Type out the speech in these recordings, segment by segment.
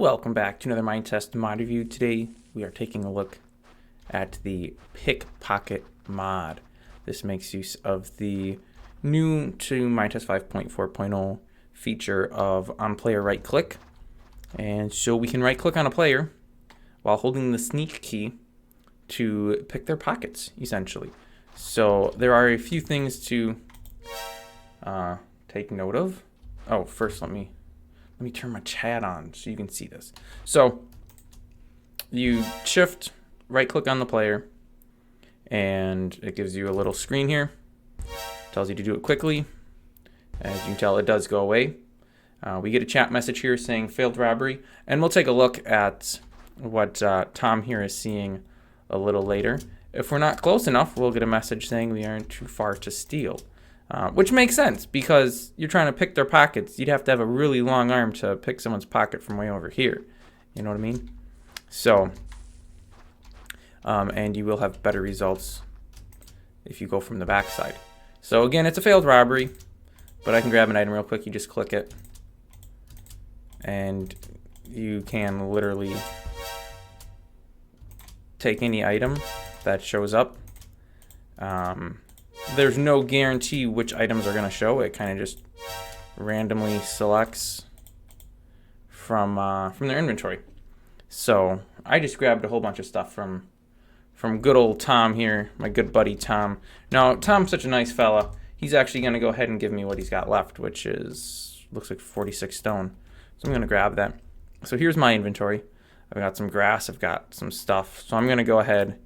Welcome back to another Minetest mod review. Today we are taking a look at the Pickpocket mod. This makes use of the new to Minetest 5.4.0 feature of on-player right-click. And so we can right-click on a player while holding the sneak key to pick their pockets, essentially. So there are a few things to take note of. Oh, first let me turn my chat on so you can see this. So you shift, right click on the player, and it gives you a little screen here. Tells you to do it quickly. As you can tell, it does go away. We get a chat message here saying failed robbery, and we'll take a look at what Tom here is seeing a little later. If we're not close enough, we'll get a message saying we aren't too far to steal. Which makes sense, because you're trying to pick their pockets. You'd have to have a really long arm to pick someone's pocket from way over here. You know what I mean? So, and you will have better results if you go from the back side. So again, it's a failed robbery, but I can grab an item real quick. You just click it, and you can literally take any item that shows up. There's no guarantee which items are going to show. It kind of just randomly selects from their inventory. So I just grabbed a whole bunch of stuff from good old Tom here, my good buddy Tom. Now, Tom's such a nice fella. He's actually going to go ahead and give me what he's got left, which is, looks like 46 stone. So I'm going to grab that. So here's my inventory. I've got some grass. I've got some stuff. So I'm going to go ahead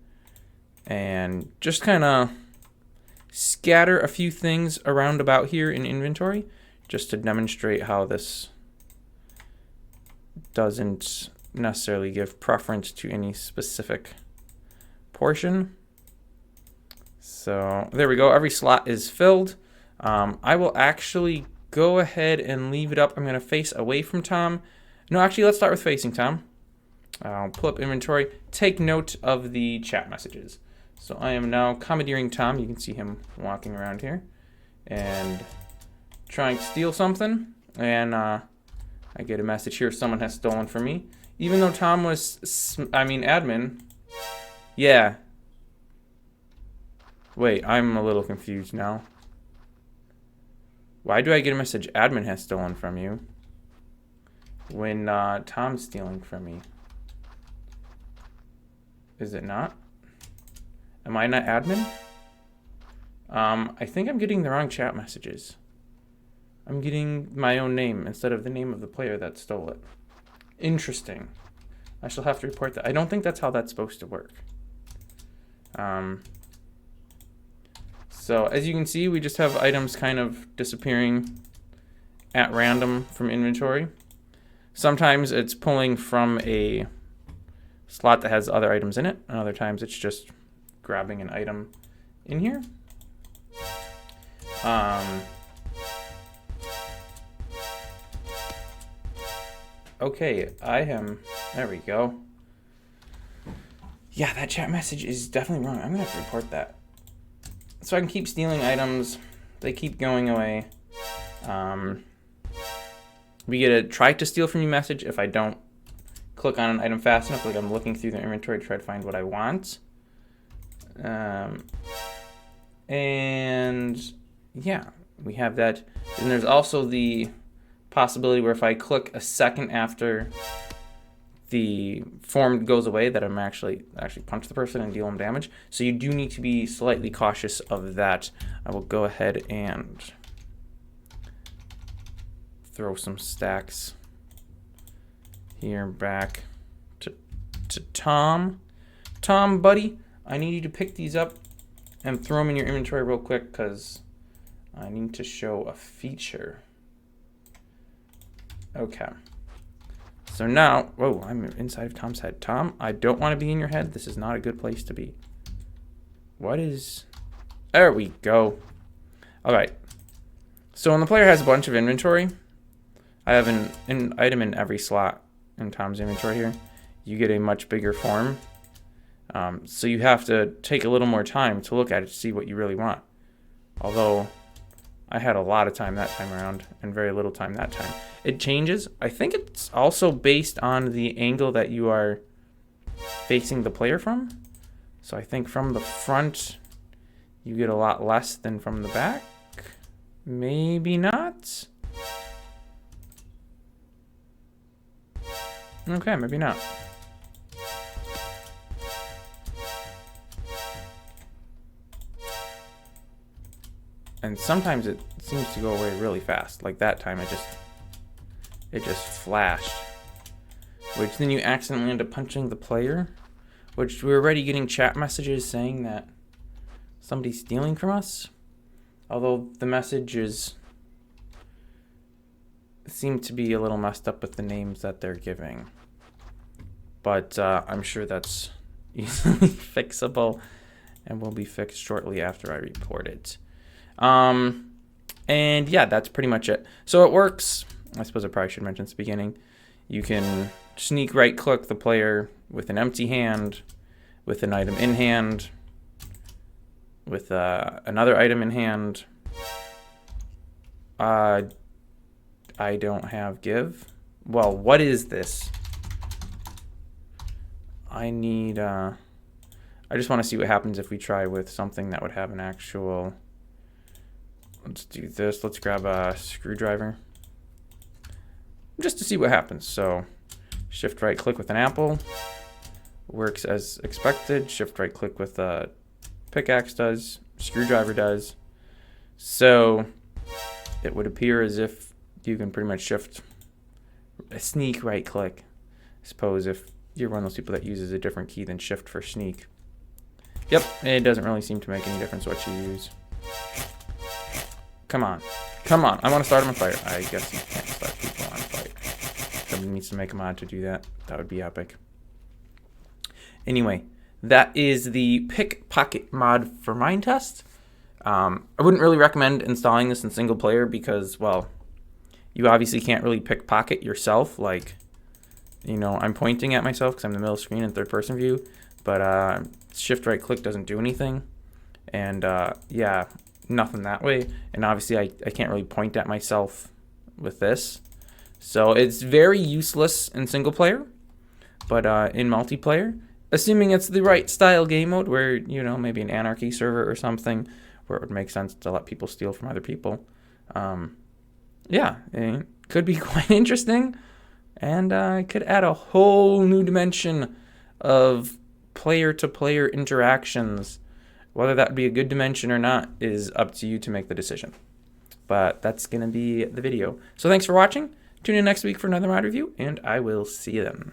and just kind of scatter a few things around about here in inventory just to demonstrate how this doesn't necessarily give preference to any specific portion. So there we go. Every slot is filled. I will actually go ahead and leave it up. I'm going to face away from Tom. No, actually, let's start with facing Tom. I'll pull up inventory. Take note of the chat messages. So I am now commandeering Tom. You can see him walking around here and trying to steal something. And I get a message here, someone has stolen from me. Even though Tom was, admin. Yeah. Wait, I'm a little confused now. Why do I get a message, admin has stolen from you, when Tom's stealing from me? Is it not? Am I not admin? I think I'm getting the wrong chat messages. I'm getting my own name instead of the name of the player that stole it. Interesting. I shall have to report that. I don't think that's how that's supposed to work. So as you can see, we just have items kind of disappearing at random from inventory. Sometimes it's pulling from a slot that has other items in it, and other times it's just grabbing an item in here. Okay, there we go. Yeah, that chat message is definitely wrong. I'm gonna have to report that. So I can keep stealing items. They keep going away. We get a try to steal from you message if I don't click on an item fast enough, like I'm looking through the inventory to try to find what I want. And yeah, we have that. And there's also the possibility where if I click a second after the form goes away, that I'm actually punch the person and deal them damage. So you do need to be slightly cautious of that. I will go ahead and throw some stacks here back to Tom. Tom, buddy, I need you to pick these up and throw them in your inventory real quick, because I need to show a feature. Okay. So now, whoa, I'm inside of Tom's head. Tom, I don't want to be in your head. This is not a good place to be. What is... There we go. All right. So when the player has a bunch of inventory, I have an item in every slot in Tom's inventory here. You get a much bigger form. So you have to take a little more time to look at it to see what you really want. Although I had a lot of time that time around and very little time that time. it changes. I think it's also based on the angle that you are facing the player from. So I think from the front, you get a lot less than from the back. Maybe not. Okay, maybe not. And sometimes it seems to go away really fast. Like that time, it just flashed. Which then you accidentally end up punching the player. Which we're already getting chat messages saying that somebody's stealing from us. Although the messages seem to be a little messed up with the names that they're giving. But I'm sure that's easily fixable and will be fixed shortly after I report it. And yeah, that's pretty much it. So it works. I suppose I probably should mention at the beginning. You can sneak right click the player with an empty hand, with an item in hand, with another item in hand. I don't have give. Well, what is this? I need, I just want to see what happens if we try with something that would have an actual, let's do this. Let's grab a screwdriver just to see what happens. So shift right click with an apple works as expected. Shift right click with a pickaxe does, screwdriver does. So it would appear as if you can pretty much shift a sneak right click. I suppose if you're one of those people that uses a different key than shift for sneak. Yep, it doesn't really seem to make any difference what you use. Come on. Come on. I want to start him on fire. I guess you can't start people on fire. Somebody needs to make a mod to do that. That would be epic. Anyway, that is the Pickpocket mod for Minetest. I wouldn't really recommend installing this in single player because, well, you obviously can't really pickpocket yourself. Like, you know, I'm pointing at myself because I'm in the middle screen in third person view, but shift right click doesn't do anything. And yeah, nothing that way. And obviously I can't really point at myself with this. So it's very useless in single player, but in multiplayer, assuming it's the right style game mode where, you know, maybe an anarchy server or something where it would make sense to let people steal from other people. Yeah, it could be quite interesting. And it could add a whole new dimension of player-to-player interactions. Whether that would be a good dimension or not is up to you to make the decision. But that's going to be the video. So thanks for watching. Tune in next week for another mod review, and I will see you then.